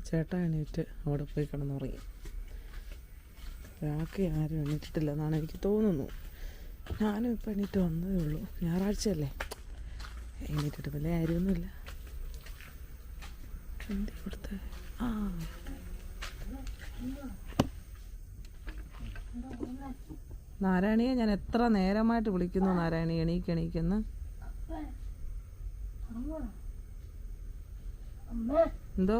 ചേട്ടൻ എണീറ്റ് അവിടെ പോയി കിടന്നുറങ്ങി. രാത്രി ആരും എണീറ്റിട്ടില്ല എന്നാണ് എനിക്ക് തോന്നുന്നു. ഞാനും ഇപ്പം എണീറ്റ് വന്നതേ ഉള്ളൂ. ഞായറാഴ്ചയല്ലേ, എണീറ്റിട്ട് വലിയ കാര്യമൊന്നുമില്ല. എന്ത് ഇവിടുത്തെ നാരായണിയെ ഞാൻ എത്ര നേരമായിട്ട് വിളിക്കുന്നു. നാരായണി എണീക്കെന്ന്. എന്തോ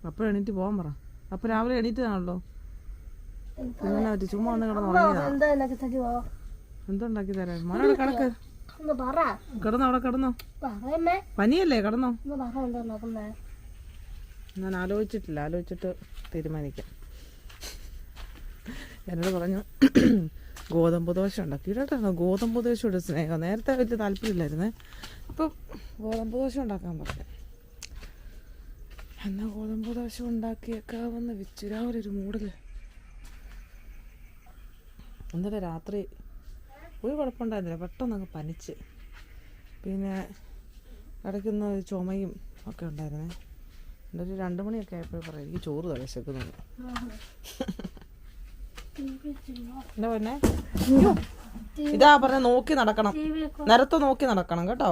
അപ്പോൾ എണീറ്റ് പോകാൻ പറ. അപ്പോൾ രാവിലെ എണീറ്റതാണല്ലോ. പിന്നെ പറ്റി ചുമ്മാ ഒന്ന് കിടന്നുറങ്ങിയതാ. എന്തുണ്ടാക്കി തരാം മോനോട് കിടക്ക്. കിടന്നോ, അവിടെ കിടന്നോ. പനിയല്ലേ, കിടന്നോ. ഞാൻ ആലോചിച്ചിട്ടില്ല, ആലോചിച്ചിട്ട് തീരുമാനിക്കാം. എന്നോട് പറഞ്ഞു ഗോതമ്പ് ദോശ ഉണ്ടാക്കി. കേട്ടോ, ഗോതമ്പ് ദോശയുടെ സ്നേഹം. നേരത്തെ വലിയ താല്പര്യമില്ലായിരുന്നേ, ഇപ്പം ഗോതമ്പ് ദോശ ഉണ്ടാക്കാൻ പറഞ്ഞു. എന്നാൽ ഗോതമ്പ് ദോശ ഉണ്ടാക്കിയേക്കാവെന്ന് വെച്ചു. രാവിലെ ഒരു മൂടിൽ. ഇന്നലെ രാത്രി ഒരു കുഴപ്പമുണ്ടായിരുന്നില്ല, പെട്ടെന്നങ്ങ് പനിച്ച്. പിന്നെ ഇടയ്ക്കുന്ന ചുമയും ഒക്കെ ഉണ്ടായിരുന്നേ. എന്നൊരു 2 മണിയൊക്കെ ആയപ്പോൾ പറയാം എനിക്ക് ചോറ് വിശക്കുന്നു. എന്താ പറഞ്ഞേ? ഇതാ പറഞ്ഞ നോക്കി നടക്കണം, നിരത്ത് നോക്കി നടക്കണം കേട്ടോ.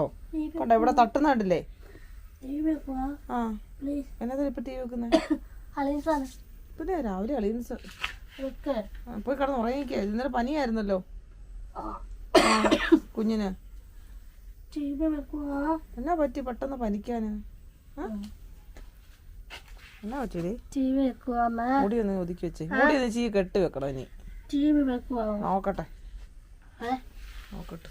കണ്ടോ ഇവിടെ തട്ടുന്നുണ്ടല്ലേ. ആ എന്നതിൽ ഇപ്പൊ ടി വി വെക്കുന്നേ? പിന്നെ രാവിലെ അളീൻസ് പോയി കിടന്ന് ഉറങ്ങിക്ക. ഇന്നലെ പനിയായിരുന്നല്ലോ കുഞ്ഞിന്. എന്നാ പറ്റി പെട്ടെന്ന് പനിക്കാന്? എന്നാ പറ്റൂലേ? മുടി ഒന്ന് ഒതുക്കി വെച്ചേ. മുടി ഒന്ന് ചീ കെട്ടി വെക്കണം. ഇനി നോക്കട്ടെ നോക്കട്ടെ.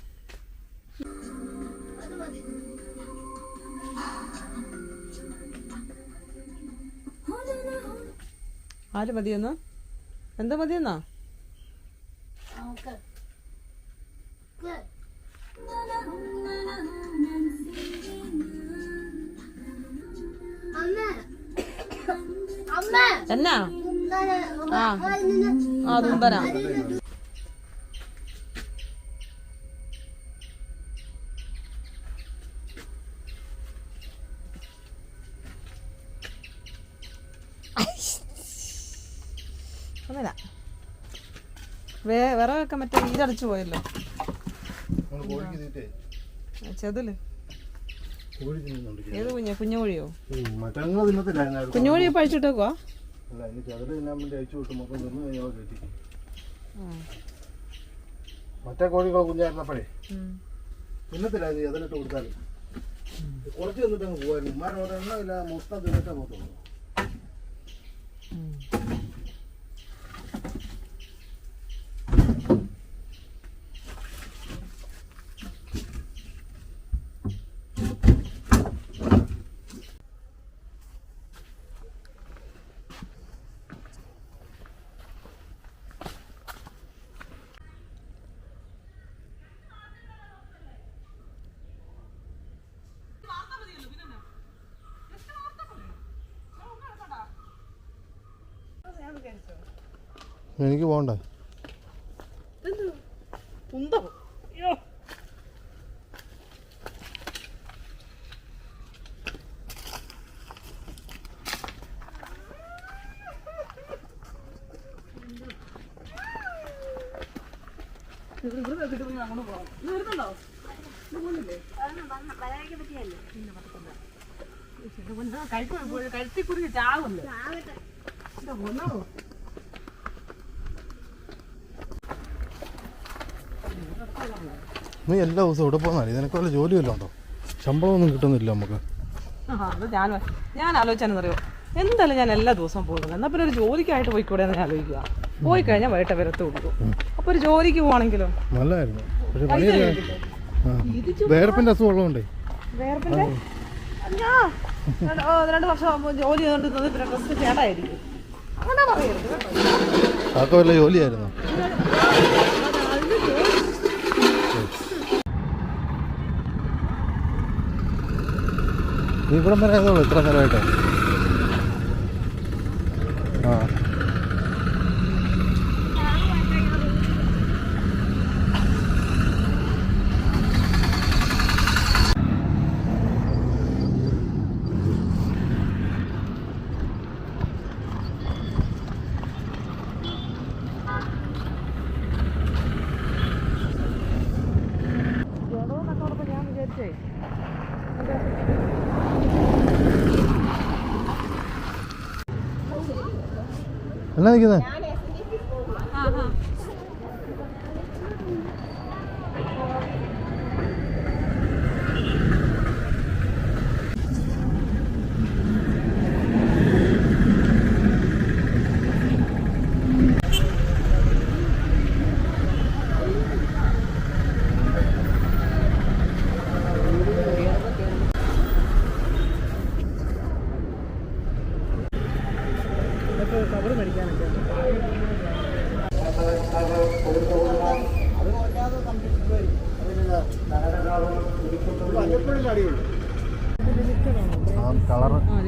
ആര് മതിയെന്ന്? എന്താ മതിയെന്നാ? എന്നാ? ആ തുന്തനാ. ഒന്നുമില്ല, വിറകൊക്കെ മറ്റേ ഇതടച്ചു പോയല്ലോ. ചെതല് ഏത് കുഞ്ഞ? കുഞ്ഞുകോഴിയോ? കുഞ്ഞുകോഴിയെ പഴിച്ചിട്ടേക്കുവാ. മറ്റേ കോഴികൾ കുഞ്ഞായിരുന്നപ്പോഴേ തിന്നത്തില്ലായിരുന്നു. അതിലിട്ട് കൊടുത്താൽ കുറച്ച് തിന്നിട്ട് അങ്ങ് പോകായിരുന്നു. ഉമ്മാരോട് എണ്ണമില്ല, മൊത്തം തിന്നിട്ടേ പോകത്തുള്ളൂ. എനിക്ക് പോകണ്ടേ? കഴുത്തിക്കുറിച്ച് ചാവുന്നു. നീ എല്ലാ ദിവസവും ഇവിടെ പോകുന്നതാണ്. ഇതിനൊക്കെ വല്ല ജോലി വല്ലതും ഉണ്ടോ? ശമ്പളമൊന്നും കിട്ടുന്നില്ല നമുക്ക്. ഞാൻ ആലോചിച്ചാണെന്നറിയോ, എന്തായാലും ഞാൻ എല്ലാ ദിവസവും പോകുന്നത്. എന്നാൽ പിന്നെ ഒരു ജോലിക്കായിട്ട് പോയിക്കൂടെ എന്ന് ആലോചിക്കുക. പോയി കഴിഞ്ഞാൽ വൈകിട്ട് വരത്ത് കൊടുക്കും. അപ്പോൾ ഒരു ജോലിക്ക് പോവാണെങ്കിലോ നല്ലതായിരുന്നു. പക്ഷെ വേർപ്പിന്റെ അസുഖം ഉള്ളതുകൊണ്ടേ. വേർപ്പിന്റെ 2 വർഷം ജോലി ചെയ്തോണ്ടിരുന്നത് പിന്നെ ഡ്രസ് ചേട്ടായിരിക്കും. അങ്ങനെ പറയരുത് കേട്ടോ. അതൊക്കെ വല്ല ജോലിയായിരുന്നു. നീ ഇവിടെ വരെ ആയതുള്ളൂ ഇത്ര നേരമായിട്ട്. ആ എന്നാ നിൽക്കുന്നത്? കവർ മേടിക്കാനൊക്കെ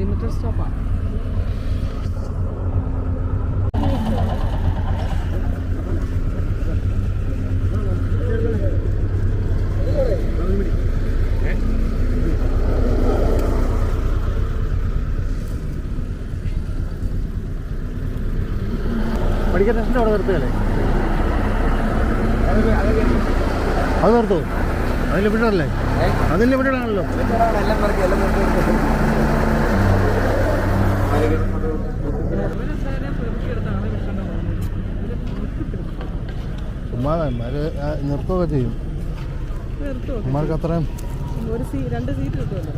ലിമിറ്റഡ് സ്റ്റോപ്പാണ്. പഠിക്കാൻ ടെസ്റ്റിൻ്റെ അവിടെ നിർത്തുകയല്ലേ? അത് നിർത്തുമോ? അതിൽ ലിമിറ്റഡല്ലേ? അതിൽ ലിമിറ്റഡാണല്ലോ. ചുമ്മാ നിർത്തുകയൊക്കെ ചെയ്യും. ഉമ്മാർക്ക് അത്രയും ഒരു 2 സീറ്റ് കിട്ടുമല്ലോ.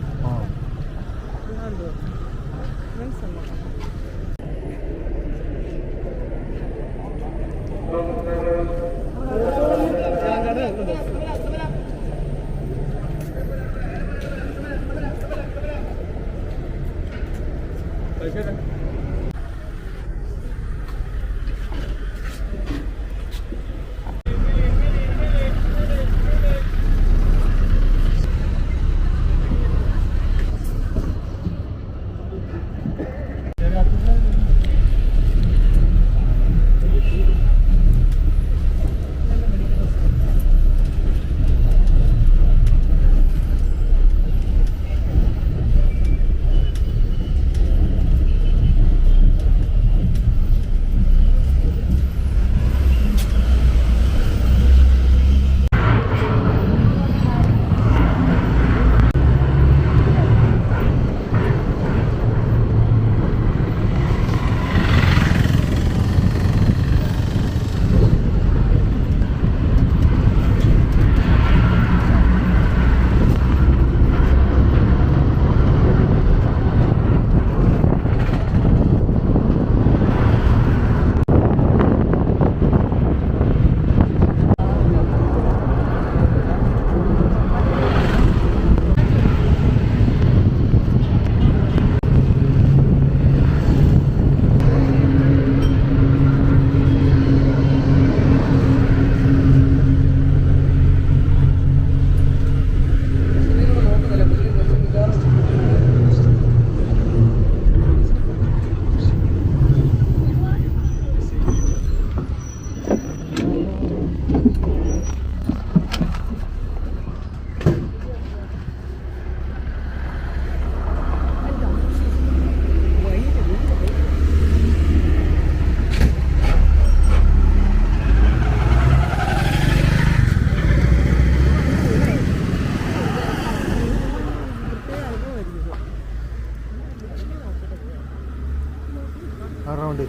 ആ റൗണ്ട്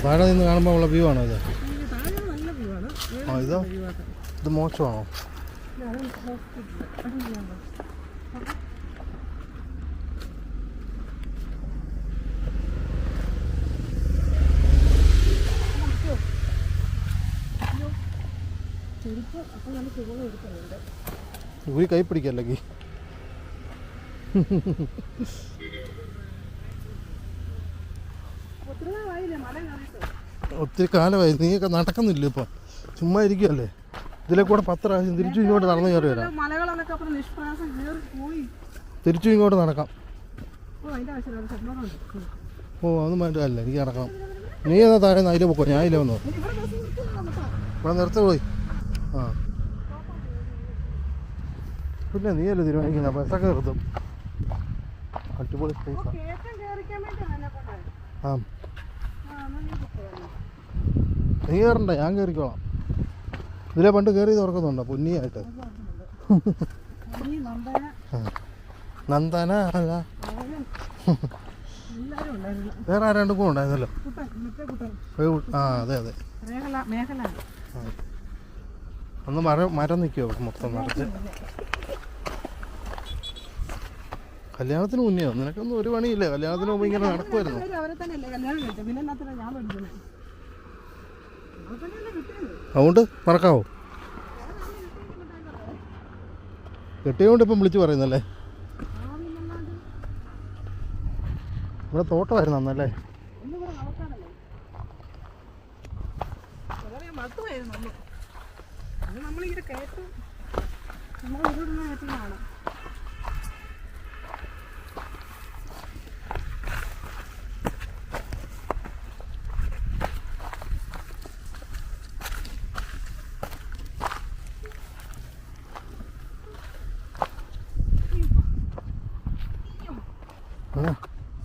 താഴെ നിന്ന് കാണുമ്പോൾ ഉള്ള വ്യൂ ആണോ ഇത്? ആ ഇതോ ഇത് മോശമാണോ? ഒരു കൈ പിടിക്കല്ലെങ്കിൽ ഒത്തിരി കാലമായി. നീയൊക്കെ നടക്കുന്നില്ല ഇപ്പം, ചുമ്മാ ഇരിക്കുകയല്ലേ. ഇതിലെ കൂടെ 10 പ്രാവശ്യം തിരിച്ചു ഇങ്ങോട്ട് നടന്നു കയറി വരാം. തിരിച്ചു ഇങ്ങോട്ട് നടക്കാം. ഓ അതൊന്നും വേണ്ടല്ല, എനിക്ക് നടക്കണം. നീ എന്നാ താഴെ അതിലെ പോക്കോ, ഞാൻ അതിലെ വന്നോ. ഇവിടെ നിർത്തി പോയി. ആ പിന്നെ നീയല്ലേ തീരുമാനിക്കുന്ന, ബസ്സൊക്കെ നിർത്തും. അടിപൊളി സ്പേസാണ്. ആ നീ കയറണ്ട, ഞാൻ കയറിക്കോളാം. ഇതിലെ പണ്ട് കയറി തുറക്കുന്നുണ്ടോ പൊന്നിയായിട്ട്? നന്ദന അല്ല വേറെ ആരാണ്ട് കൂടെ ഉണ്ടായിരുന്നല്ലോ. ആ അതെ അതെ. അന്ന് മരം നിൽക്കുമോ മൊത്തം നിറച്ച്? കല്യാണത്തിന് മുന്നെയോ? നിനക്കൊന്നും ഒരു പണിയില്ലേ? കല്യാണത്തിന് മുമ്പ് ഇങ്ങനെ നടക്കുമായിരുന്നു. അതുകൊണ്ട് മറക്കാവോ? കെട്ടിയോണ്ട് ഇപ്പം വിളിച്ചു പറയുന്നല്ലേ? ഇവിടെ തോട്ടമായിരുന്നു അന്നല്ലേ?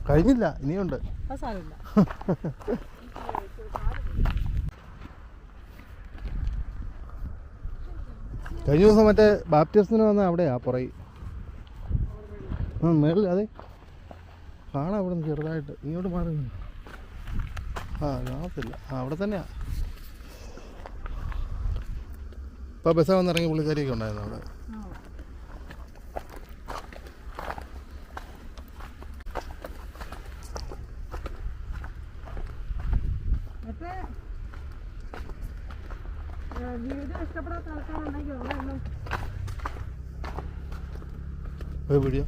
കഴിഞ്ഞില്ല, ഇനിയുണ്ട്. കഴിഞ്ഞ ദിവസം മറ്റേ ബാപ്റ്റിസ്റ്റിന് വന്ന അവിടെയാ പുറകെ. മേളിൽ അതെ കാണാം. അവിടെ നിന്ന് ചെറുതായിട്ട് ഇങ്ങോട്ട് മാറി. കാണത്തില്ല. അവിടെ തന്നെയാ. ഇപ്പം ബസ്സാ വന്നിറങ്ങി പുള്ളിക്കാരിയൊക്കെ ഉണ്ടായിരുന്നു അവിടെ. വീഡിയോ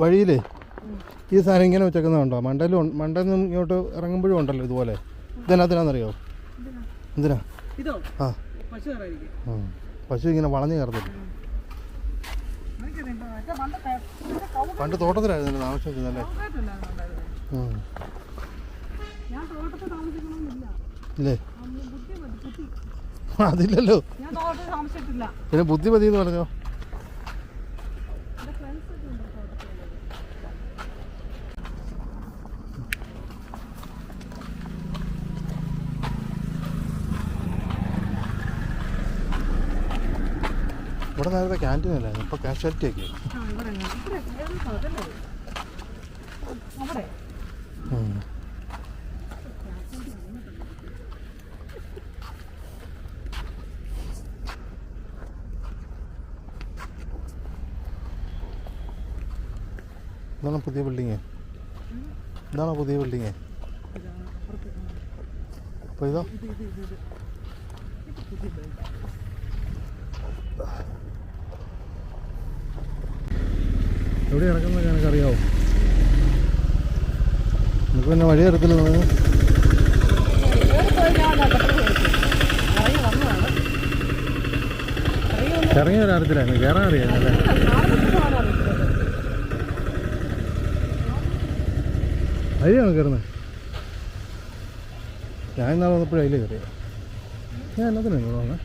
വഴിയിലേ ഈ സാധനം ഇങ്ങനെ വെച്ചേക്കുന്നതുണ്ടോ? മണ്ടയിൽ നിന്ന് ഇങ്ങോട്ട് ഇറങ്ങുമ്പോഴും ഉണ്ടല്ലോ ഇതുപോലെ. ഇതിനകത്തിനാന്നറിയോ എന്തിനാ? ആ പശു ഇങ്ങനെ വളഞ്ഞു കയറത്തില്ല. പണ്ട് തോട്ടത്തിലായിരുന്നു താമസിച്ചിരുന്നല്ലേ? ഇല്ലേ? അതില്ലല്ലോ. പിന്നെ ബുദ്ധി മതി എന്ന് പറഞ്ഞോ? ഇവിടെ നേരത്തെ ക്യാൻറ്റീൻ അല്ലായിരുന്നു, ഇപ്പൊ കാഷ്വാലിറ്റി ഒക്കെ. ഇതാണോ പുതിയ ബിൽഡിങ്? ഇതാണോ പുതിയ ബിൽഡിങ്? അപ്പോൾ ഇതോ? എവിടെ ഇറങ്ങുന്നതൊക്കെ എനിക്കറിയാവോ? നമുക്ക് പിന്നെ വഴി അറിയത്തില്ല. ഇറങ്ങി വരാൻ അറിയത്തില്ലായിരുന്നു, കയറാൻ അറിയാമല്ലേ? അതിലാണ് കയറുന്നത്. ഞാൻ ഇന്നാൾ വന്നപ്പോഴും അതിലേ കയറിയ. ഞാൻ എന്നതിനാണ് ഇവിടെ വന്നത്?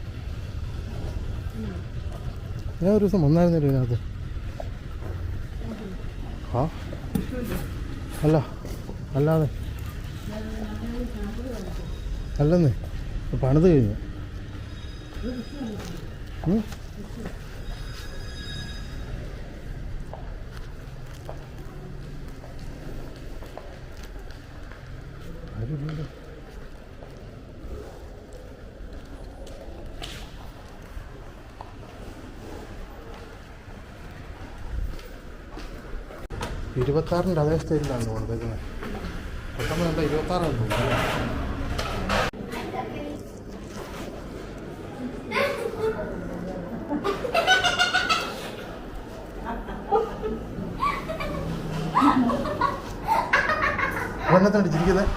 ഞാൻ ഒരു ദിവസം വന്നായിരുന്നല്ലോ ഇതിനകത്ത്. ആ അല്ല അല്ലാതെ അല്ലെന്നേ, പണിത് കഴിഞ്ഞു. ആരുമില്ലല്ലോ. ഇരുപത്താറിൻ്റെ അതേ സ്റ്റേജിലാണ് കൊടുത്തേക്കുന്നത്. പെട്ടെന്ന് കണ്ട 26 തോന്നുന്നു. പെണ്ണത്തണ്ട് ചിരിക്കുന്നത്.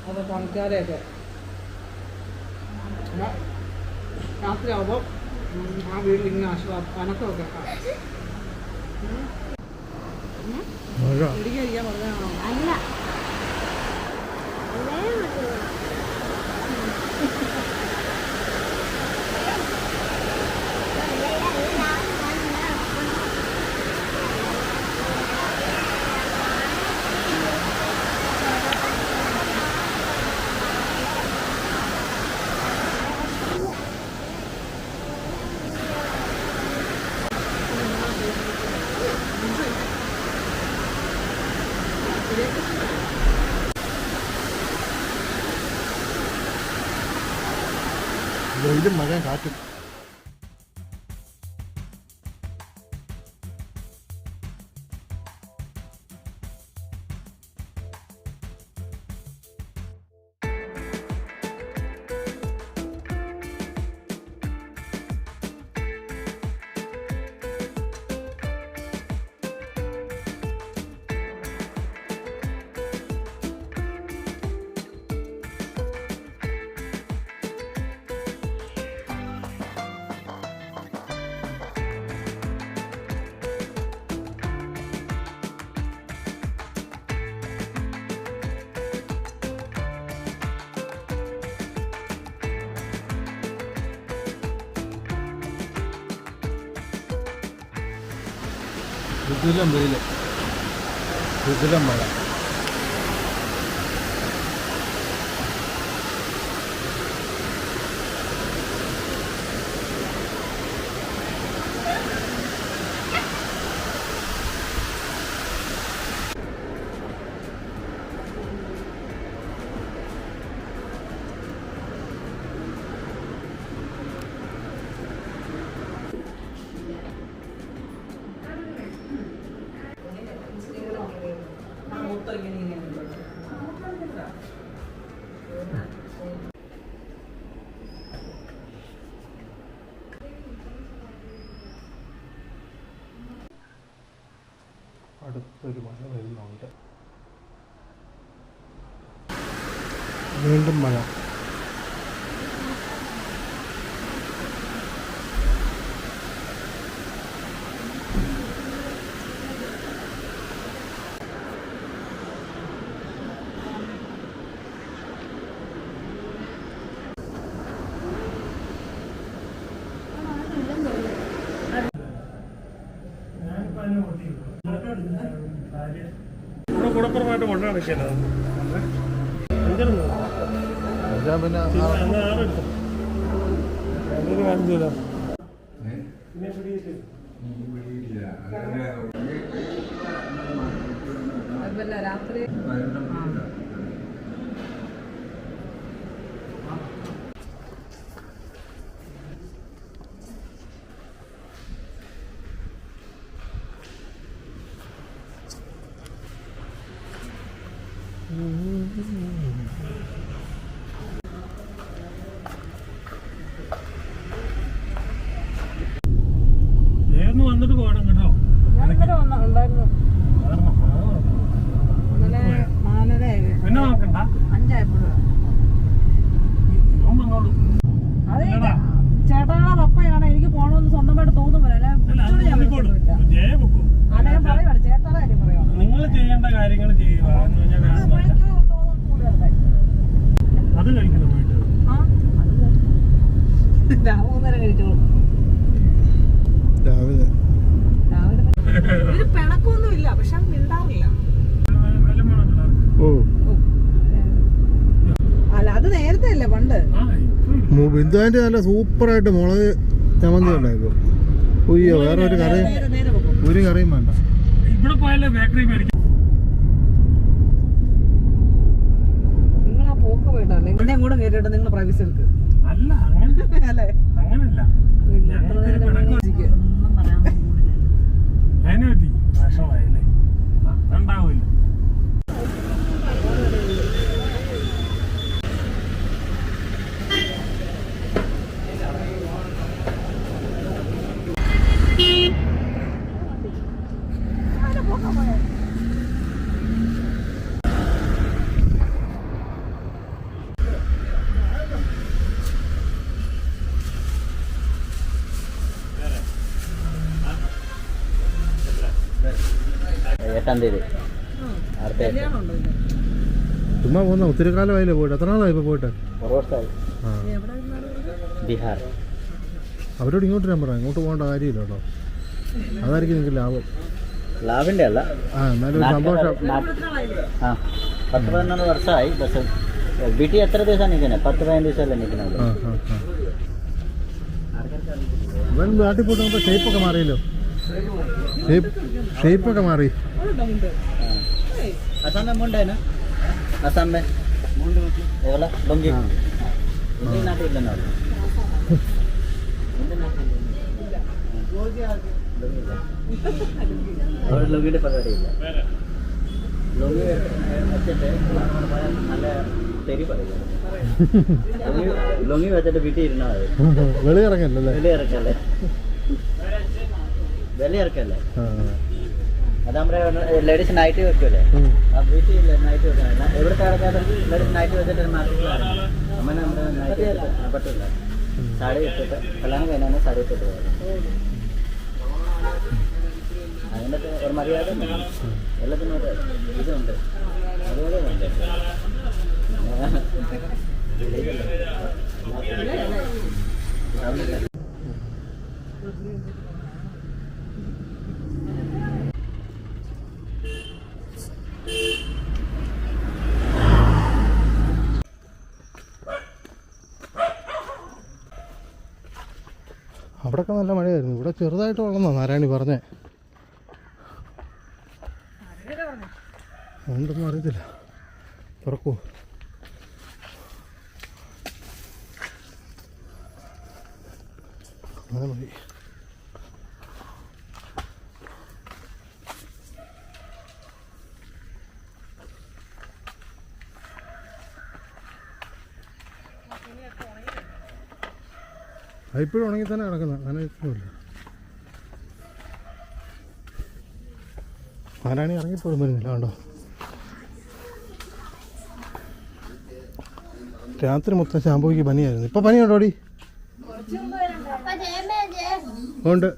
അത് പണിക്കാരെയൊക്കെ രാത്രിയാവുമ്പോൾ ആ വീട്ടിൽ ഇങ്ങനെ അനക്കമൊക്കെ ഇടിക്കാതിരിക്കാൻ പറഞ്ഞാണോ? അല്ല വെയിലും മഴ കാറ്റും. വിദുലം വെയിൽ, വിദുലം മഴ. അടുത്തൊരു മഴ വരുന്നുണ്ട്. വീണ്ടും മഴ. കുടപ്പുറമായിട്ട് കൊണ്ടു നടക്കല്ലോ പിന്നെ രാത്രി വന്നിട്ട് പോകണം കേട്ടോ. ഉണ്ടായിരുന്നു പിന്നെ നോക്കണ്ട, 5 ആയപ്പോഴും വന്നോളൂ. അതെ ചേട്ടാ പപ്പയാണ് എനിക്ക് പോകണമെന്ന് സ്വന്തമായിട്ട് തോന്നുന്നില്ല. അദ്ദേഹം പറയുവാണ് ചേട്ടാ കാര്യം പറയുവാണ്. നിങ്ങൾ ചെയ്യേണ്ട കാര്യങ്ങൾ ചെയ്യുക എന്ന് പറഞ്ഞാൽ അത് കഴിക്കണം പോയിട്ട്. രാവിലെ കഴിച്ചോളൂ. രാവിലെ ഇത് പിണക്കൊന്നുമില്ല, പക്ഷെ മിണ്ടാറില്ല. അല്ല അത് നേരത്തെ അല്ലേ പണ്ട്. ബിന്ദുവിന്റെ നല്ല സൂപ്പറായിട്ട് മുളക് ചമ്മന്തി ഉണ്ടായിരുന്നു. ഉയ്യോ, വേറെ ഒരു കറിയും വേണ്ട. ഇവിടെ പോയാലേ ബേക്കറി മേടിക്കും. നിങ്ങൾ ആ പോക്ക് പോയിട്ടല്ലേ എന്നെ കൂടെ കയറിയിട്ട് നിങ്ങൾ പ്രൈവസി എടുക്കുക. അല്ല അങ്ങനെ അല്ലേ, അങ്ങനല്ല. അതിനെ പറ്റി വിഷമായല്ലേ, ഉണ്ടാവില്ല. 8-ാം തീയതി അടുത്ത കല്യാണം ഉണ്ടോ ഇതിന്? ചുമ്മാ പോകുന്ന ഒത്തിരി കാലമായില്ലേ പോയിട്ട്? എത്ര നാളായി ഇപ്പോൾ പോയിട്ട്? ഒരു വർഷമായി. ആ, എവിടെ നിന്നാണ് വരുന്നത്? ബീഹാർ. അവരോട് ഇങ്ങോട്ട് ഞാൻ പറയാം, ഇങ്ങോട്ട് പോകേണ്ട കാര്യമില്ല കേട്ടോ. അതായിരിക്കും നിങ്ങൾക്ക് ലാഭം. ലാഭിൻ്റെ അല്ല, ആ, എന്നാലും ഒരു സന്തോഷം. ആ 10-11 വർഷമായി. പക്ഷേ വീട്ടിൽ എത്ര ദിവസം നിൽക്കുന്നത്? 10-15 ദിവസമല്ലേ നിൽക്കുന്നത്. ആ ആ ആ അവൻ നാട്ടിൽ പോയിട്ട് നമുക്ക് ഷേപ്പൊക്കെ മാറിയല്ലോ. ഷേപ്പൊക്കെ മാറി. असम में मुंड है ना? असम में मुंड मतलब ये वाला लुंगी. इंडियन नाटी इल्ल ना. इंडियन नाटी इल्ल. और लुंगी डे पकड़ी इल्ल. लुंगी अच्छे थे. നല്ല തെരി പറയില്ല. ലൊങ്ങി വെച്ചിട്ട് വീട്ടിൽ ഇരുന്നാൽ മതി. വെളിയിറങ്ങല്ലേ? വെളിയിറക്കല്ലേ? അത് നമ്മുടെ ലേഡീസ് നൈറ്റ് വെക്കുമല്ലേ? ആ വീട്ടിൽ നൈറ്റ് വെക്കാൻ എവിടുത്തെ ആൾക്കാരും ലേഡീസ് നൈറ്റ് വെച്ചിട്ട് മാർക്കറ്റിൽ അങ്ങനെ നമ്മുടെ നൈറ്റ് പറ്റില്ല. സാരി ഇട്ടിട്ട് കല്യാണം കഴിഞ്ഞാൽ സാരി ഇട്ടിട്ട് പോകും. അതിൻ്റെ ഒരു മര്യാദ എല്ലാത്തിനും ഒരു ഇതുണ്ട്. അതുപോലെ ഉണ്ട്. അവിടെയൊക്കെ നല്ല മഴയായിരുന്നു. ഇവിടെ ചെറുതായിട്ട് വെള്ളമെന്നാണ് നാരായണി പറഞ്ഞേ. അതുകൊണ്ടൊന്നും അറിയത്തില്ല. തുറക്കൂ. അങ്ങനെ മതി. ഇപ്പോഴും ഉണങ്ങി തന്നെ കിടക്കുന്നത്. നനയില്ല. നാരായണി ഇറങ്ങിപ്പോഴും വരുന്നില്ല. കണ്ടോ, രാത്രി മൊത്തം ശാമ്പൂക്ക് പനിയായിരുന്നു. ഇപ്പം പനിയുണ്ടോടി? ഉണ്ട്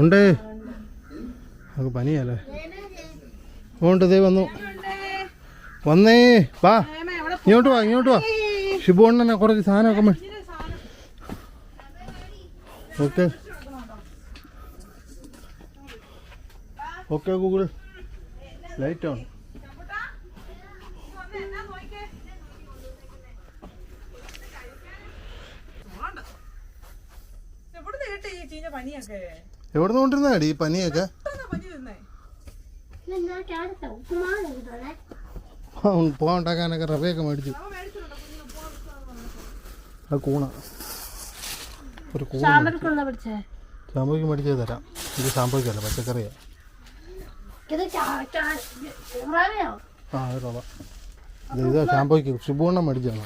ഉണ്ടേ, നമുക്ക് പനിയല്ലേ. ഉണ്ട്, ദേ വന്നു. വന്നേ, വാ ഇങ്ങോട്ട് വാ, ഇങ്ങോട്ട് വാ. ഷിബുണ്ണനെ കുറച്ച് സാധനമൊക്കെ okay okay. Google light on. എവിടുന്ന് കൊണ്ടിരുന്നാടി ഈ പനിയൊക്കെ? പോകാണ്ടാക്കാനൊക്കെ റവയൊക്കെ മേടിച്ചു. അത് കൂണ ഒരു കൂണ ശാമ്പൂക്ക് മേടിച്ചത് തരാം. ഇത് ശാമ്പൂക്കല്ല, പച്ചക്കറിയാ. ആ റവ ഇതാ ശാമ്പൂക്ക്. ഷിബുണ്ണ മേടിച്ചാണോ?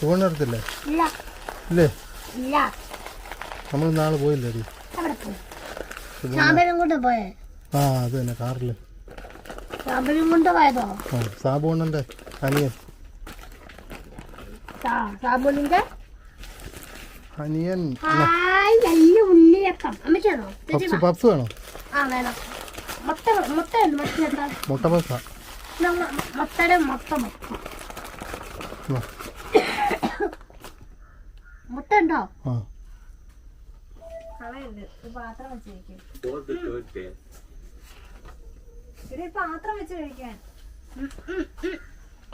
ഷിബുണ്ണ എടുത്തില്ലേ? ഇല്ലേ, നമ്മൾ നാളെ പോയില്ലേ? ആ അത് തന്നെ, കാറില്. ആ സാബുണ്ണന്റെ അനിയൻ. അനിയൻ പപ്സ് വേണോ? മുട്ട പപ്സാ. മുട്ട ഉണ്ടോ? ആ പാത്രം വെച്ച് കഴിക്കാൻ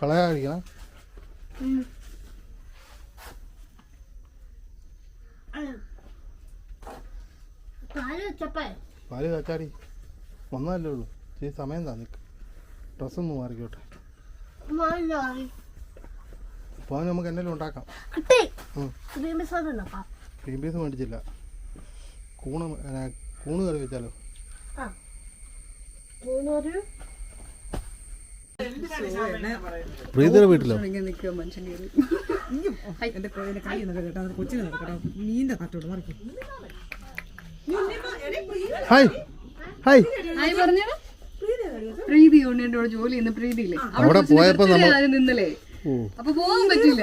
കളയാ കഴിക്കണം. പാല് കാച്ചാടി ഒന്നല്ലേ ഉള്ളൂ. ഈ സമയം താ, നിൽക്ക്. ഡ്രസ്സൊന്നും മാറിക്കോട്ടെ. അപ്പോൾ നമുക്ക് എന്തെങ്കിലും ഉണ്ടാക്കാം. ഗ്രീൻ പീസ് മേടിച്ചില്ല. കൂണ് കറി വെച്ചാലോ? പ്രീതിയുടെ വീട്ടിലോ? Hi hi. പ്രീതി എന്നോട് ജോലി ചെയ്യുന്ന പ്രീതിയില്ലേ, അവിടെ പോയപ്പോ നിന്നല്ലേ, അപ്പൊ പോകാൻ പറ്റില്ല.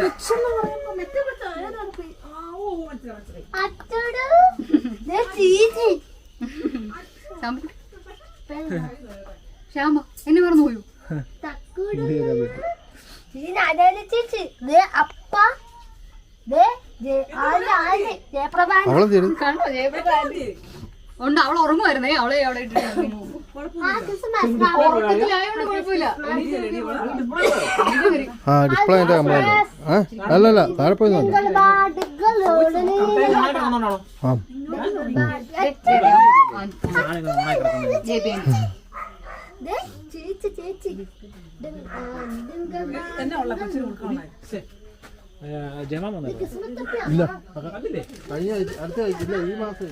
ശ്യാമ എന്നെ മറന്നു പോയോ? അവളെ തരും. കണ്ടോ ജയപ്രഭ ആന്റി ഉണ്ട്. അവൾ ഉറങ്ങുമായിരുന്നേ. അവളെ അവിടെ ഇട്ടിട്ടുണ്ടായിരുന്നു. ഉറക്കത്തിലായോണ്ട് കുഴപ്പമില്ല. ആ ഡിസ്പ്ലേ അതിന്റെ കംപ്ലൈന്റ്. അല്ലല്ല താഴെ പോയി നോക്കി. ആ ഇല്ല കഴിഞ്ഞ അടുത്ത ഇല്ല ഈ മാസം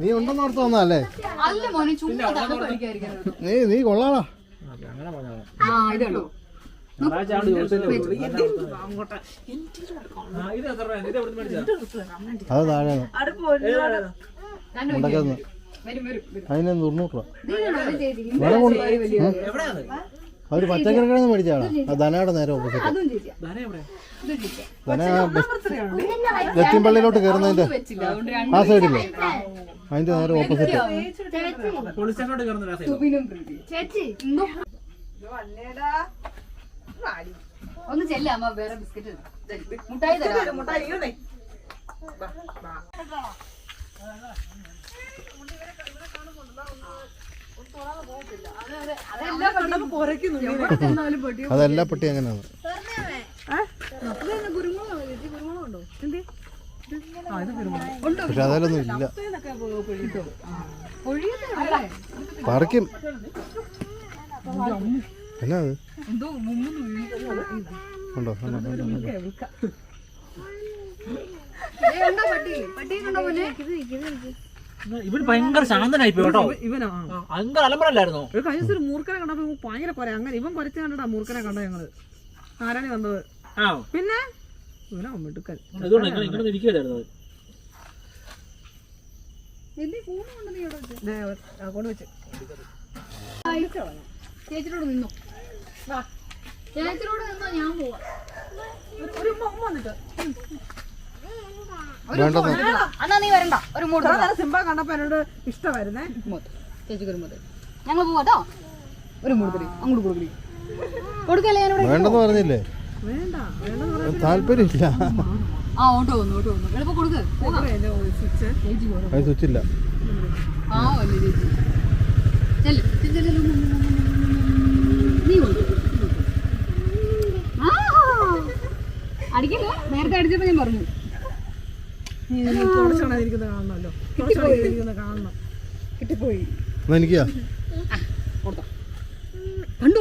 നീ ഉണ്ടെന്ന് ഓർത്ത് വന്നല്ലേ? അല്ല മോനെ ചുമ്മാ തണുപ്പ് അടിക്കാതിരിക്കാൻ. നീ കൊള്ളാടാ. ആ ഇതുള്ളൂ. അത് താഴെ ഉണ്ടാക്കുന്നു. വരും വരും വരും. അതിന് 900 രൂപ. ചേച്ചി വേണം കൊണ്ട് അവര് പച്ചക്കറി കിഴങ്ങ് മേടിച്ചാണ്. അത് ധനയുടെ നേരെ ഓപ്പോസിറ്റ്. അതും ചേച്ചിയാ. ധന ലത്തിമ്പള്ളിയിലോട്ട് കയറുന്നതിന്റെ വെച്ചില്ല. അതുകൊണ്ട് ആ സൈഡില്ലേ അതിന്റെ നേരെ ഓപ്പോസിറ്റ്. സുബിനും പ്രീതി. ചേച്ചി എന്തോ ഒന്ന് ചെല്ല അമ്മ. വേറെ ബിസ്ക്കറ്റ് മുട്ടായി തരാം. അതെല്ലാ പെട്ടി അങ്ങനെയാണ്. പക്ഷെ അതിലൊന്നും ഇല്ല. പറിക്കും. എന്നാ അത് ഉണ്ടോ? ഇവന് ഭയങ്കര ശാന്തനായി കേട്ടോ. ഇവനോ ഭയങ്കര അലമ്പരല്ലായിരുന്നോ? കഴിഞ്ഞ ദിവസം ഒരു മൂർഖനെ കണ്ടപ്പോ ഭയങ്കര കുറെ. അങ്ങനെ ഇവൻ കുറച്ച് കണ്ടിട്ടാ മൂർഖനെ കണ്ടോ ഞങ്ങള്. ആരാണ് വന്നത്? പിന്നെ ഇവനാ മിടുക്കൻ. ചേച്ചിയോട് നിന്നോ. ചേച്ചിയോട് നിന്നോ. ഞാൻ പോവാ. എന്നാ നീ വരണ്ട. ഒരു മൂട് സിംബ കണ്ടപ്പോ എന്നോട് ഇഷ്ടമായിരുന്നേ. ചേച്ചിക്ക് ഒരു മൂട്. ഞങ്ങൾ പോവാട്ടോ. ഒരു മൂട് തരും. അങ്ങോട്ട് കൊടുക്കണേ. കൊടുക്കല്ലേ? വേണ്ടെന്ന് പറഞ്ഞില്ലേ? വേണ്ട താല്പര്യമില്ല. ആ ഓട്ടോ വന്നു. ഓട്ടോ വന്നു. എളുപ്പം കൊടുക്ക്. അത് സ്വിച്ചില്ല. ആ വല്ലേ ചേച്ചി. ചെല്ലു. നീ അടിക്കല്ലോ. നേരത്തെ അടിച്ചപ്പോ ഞാൻ പറഞ്ഞു. കാണണല്ലോ. കിട്ടിപ്പോയി. എനിക്കാ കണ്ടു.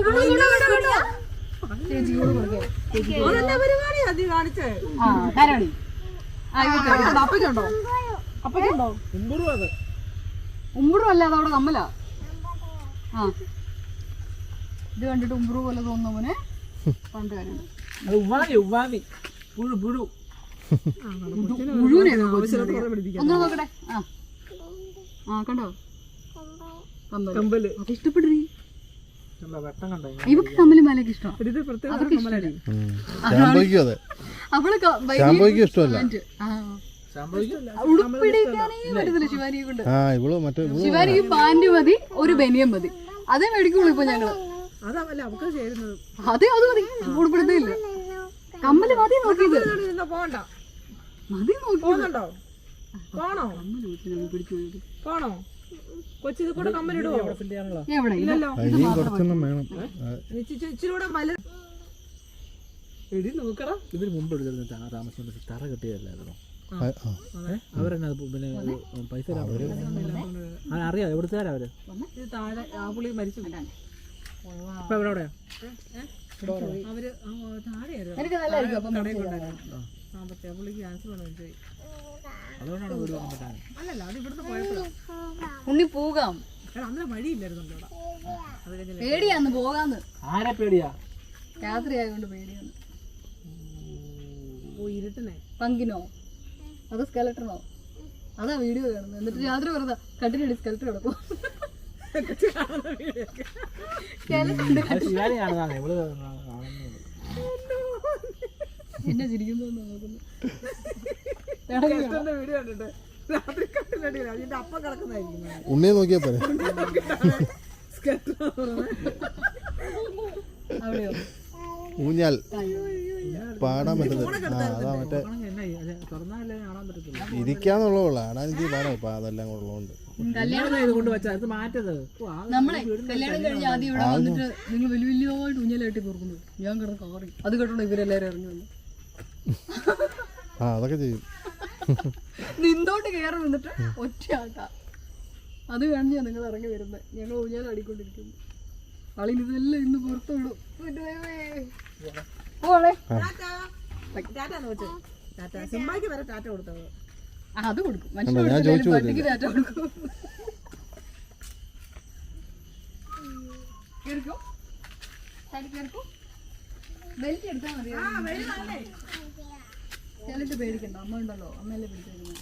അപ്പച്ചുണ്ടോ? അപ്പച്ചുണ്ടോ? ഉമ്പുറും അല്ല. അതവിടെ കമ്മല. ആ ഇത് കണ്ടിട്ട് ഉമ്പുറു പോലെ തോന്നുന്ന മോനെ പണ്ട് കാര്യം. ഒന്ന് നോക്കട്ടെ. ആ കണ്ടോ കമ്പല്. അത് ഇഷ്ടപ്പെട്ടി. ഇവക്ക് കമ്മല് മാലയൊക്കെ ഇഷ്ടം. അവള് ഇഷ്ടമല്ല. ഉടുപ്പിടിക്കാനേ പറ്റത്തില്ല ശിവാനിയെ കൊണ്ട്. ശിവാനിക്ക് പാന്റ് മതി, ഒരു ബനിയം മതി. അതേ മേടിക്കുള്ളൂ ഇപ്പൊ ഞങ്ങള്. അതെ അത് മതി. ഉടുപ്പെടുത്തില്ല. കമ്മല് മതി നോക്കിയത്. മതി നോക്കിയോ? പോണോ കൊച്ചിത് കൂടെ കമ്മലിടുവോ? എവിടെ ഇല്ലല്ലോ. എടി നോക്കടാ. ഇതിന് മുമ്പ് താമസിക്കുന്ന തറ കെട്ടിയതല്ലായിരുന്നോ? അവരെന്നാ പിന്നെ പൈസ അറിയാം. എവിടുത്തുകാരാ അവര്? ഇത് താഴെ ആ പുള്ളി മരിച്ചു. എവിടെയാ അവര് താഴെയായിരുന്നു. എനിക്ക് നല്ലതായിരിക്കും. അപ്പം സാമ്പത്തിക പുള്ളിക്ക് ക്യാൻസർ വന്നു പോയി. അതുകൊണ്ടാണ് അല്ലല്ല അത് ഇവിടുന്ന് പോയപ്പോഴാണ്. ഉണ്ണി പോകാം. അന്നേരം വഴിയില്ലായിരുന്നു. പേടിയാന്ന് പോകാന്ന്. ആരെ പേടിയാ? രാത്രി ആയതുകൊണ്ട് പേടിയാന്ന്. ഇരുട്ടനെ പങ്കിനോ അതോ സ്കെലട്ടനോ? അതാ വീഡിയോ കാണുന്നത്. എന്നിട്ട് രാത്രി വെറുതെ കട്ടിലടി സ്കെലട്ടർ കിടക്കും. വീഡിയോ എന്നെ ചിരിക്കുന്നു നോക്കുന്നു. വീഡിയോ കണ്ടിട്ട് രാത്രി കട്ടിലടിയില്ല, അതിന്റെ അപ്പം കിടക്കുന്നതായിരിക്കും. ഉണ്ണിയെ നോക്കിയാ പോരെ. അവിടെയോ ഊഞ്ഞാൽ പാടാൻ പറ്റുന്നത്. അതാ മറ്റേ തുറന്നാലേ കാണാൻ പറ്റത്തില്ല. ഇരിക്കാന്നുള്ളതുള്ള ആടാനിക്ക് പാടാം. ഇപ്പൊ അതെല്ലാം ഉള്ളതുകൊണ്ട് ഇത് കൊണ്ട് വെച്ചാൽ അത് മാറ്റത്. നമ്മളെ കല്യാണം കഴിഞ്ഞ് ആദ്യം ഇവിടെ വന്നിട്ട് നിങ്ങൾ വലിയ വലിയതായിട്ട് ഊഞ്ഞാലായിട്ട് കൊടുക്കുന്നു. ഞാൻ കിടന്ന് കാറി അത് കേട്ടോ ഇവരെല്ലാരും ഇറങ്ങി വന്നു. അതൊക്കെ ചെയ്യും. നിന്നോട്ട് കയറി നിന്നിട്ട് ഒറ്റ ആട്ടാ. അത് കഴിഞ്ഞാ നിങ്ങൾ ഇറങ്ങി വരുന്നത്. ഞങ്ങൾ ഊഞ്ഞാൽ അടിക്കൊണ്ടിരിക്കുന്നു. ആളിന് ഇതെല്ലാം ഇന്ന് പുറത്തു വിടും. സിംബായിക്ക് വരെ ടാറ്റ കൊടുത്തത്. അത് കൊടുക്കും. ഞാൻ ചോദിച്ചു പട്ടിക്ക് ടാറ്റ കൊടുക്കും. കേറിക്കോ. കേറിക്കോ. ബെൽറ്റ് എടുത്താൽ മതി. ചിലട്ട് പേടിക്കണ്ട. അമ്മ ഉണ്ടല്ലോ, അമ്മയല്ലേ പിടിച്ചിരുന്നത്.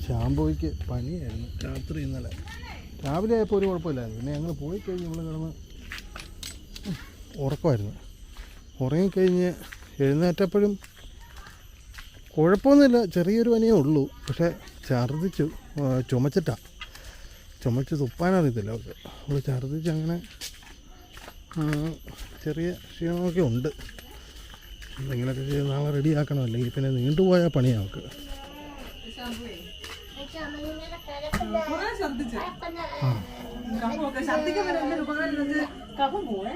ശാംബോയ്ക്ക് പനിയായിരുന്നു രാത്രി. ഇന്നലെ രാവിലെ ആയപ്പോൾ ഒരു കുഴപ്പമില്ലായിരുന്നു. പിന്നെ ഞങ്ങൾ പോയി കഴിഞ്ഞ് നമ്മൾ കിടന്ന് ഉറക്കമായിരുന്നു. ഉറങ്ങിക്കഴിഞ്ഞ് എഴുന്നേറ്റപ്പോഴും കുഴപ്പമൊന്നുമില്ല, ചെറിയൊരു പനിയേ ഉള്ളൂ. പക്ഷേ ഛർദ്ദിച്ചു. ചുമച്ച് തുപ്പാനറിയത്തില്ല അവർക്ക്. അവൾ ഛർദ്ദിച്ച് അങ്ങനെ ചെറിയ ക്ഷീണമൊക്കെ ഉണ്ട്. എന്തെങ്കിലുമൊക്കെ ചെയ്ത് നാളെ റെഡിയാക്കണം, അല്ലെങ്കിൽ പിന്നെ നീണ്ടുപോയാൽ പണിയാണ് അവർക്ക്. ഛർദ്ദിക്കാൻ ഉപകാരം കഫം പോവേ.